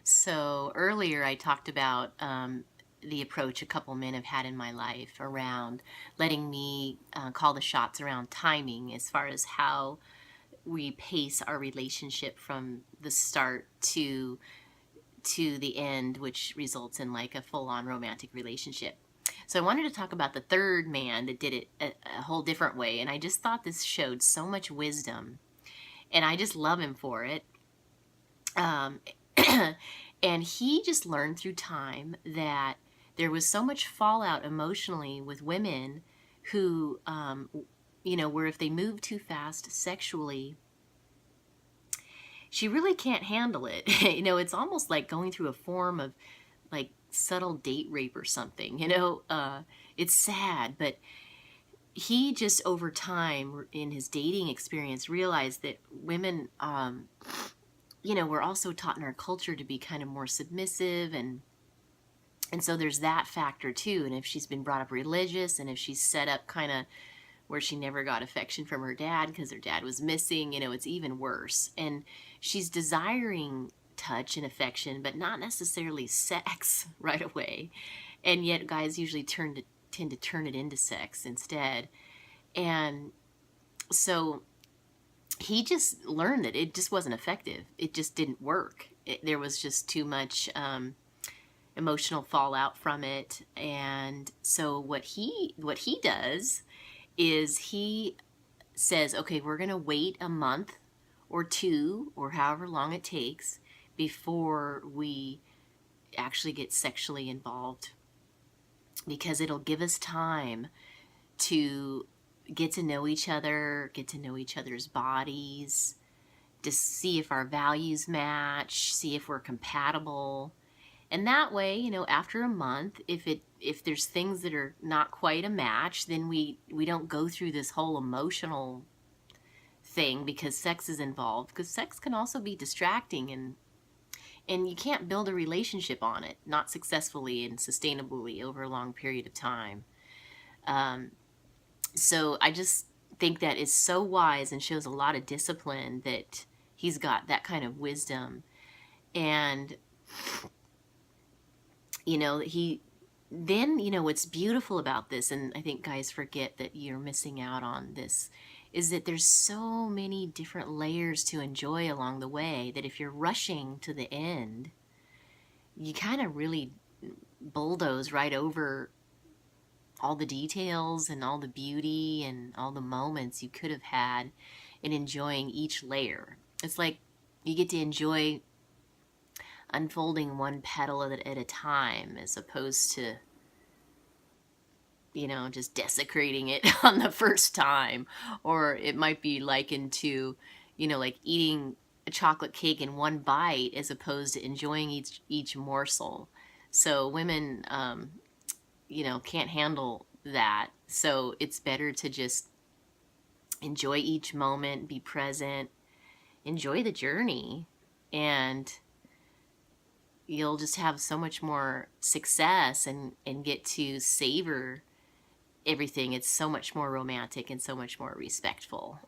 So earlier I talked about the approach a couple men have had in my life around letting me call the shots around timing as far as how we pace our relationship from the start to the end, which results in like a full-on romantic relationship. So I wanted to talk about the third man that did it a whole different way, and I just thought this showed so much wisdom, and I just love him for it. Um, and he just learned through time that there was so much fallout emotionally with women who, where if they move too fast sexually, she really can't handle it. It's almost like going through a form of like subtle date rape or something. It's sad, but he just over time in his dating experience realized that women we're also taught in our culture to be kind of more submissive, and so there's that factor too. And if she's been brought up religious, and if she's set up kind of where she never got affection from her dad because her dad was missing, it's even worse. And she's desiring touch and affection, but not necessarily sex right away. And yet guys usually tend to turn it into sex instead. And so he just learned that it just wasn't effective. It just didn't work. There was just too much emotional fallout from it. And so what he does is he says, okay, we're going to wait a month or two or however long it takes before we actually get sexually involved, because it'll give us time to get to know each other, get to know each other's bodies, to see if our values match, see if we're compatible. And that way, after a month, if there's things that are not quite a match, then we don't go through this whole emotional thing because sex is involved. Because sex can also be distracting, and you can't build a relationship on it, not successfully and sustainably over a long period of time. So I just think that is so wise and shows a lot of discipline that he's got that kind of wisdom. And he then, what's beautiful about this, and I think guys forget that you're missing out on this, is that there's so many different layers to enjoy along the way that if you're rushing to the end, you kind of really bulldoze right over all the details and all the beauty and all the moments you could have had in enjoying each layer. It's like you get to enjoy unfolding one petal at a time as opposed to just desecrating it on the first time. Or it might be likened to like eating a chocolate cake in one bite as opposed to enjoying each morsel. So women can't handle that, so it's better to just enjoy each moment, be present, enjoy the journey, and you'll just have so much more success and get to savor everything. It's so much more romantic and so much more respectful.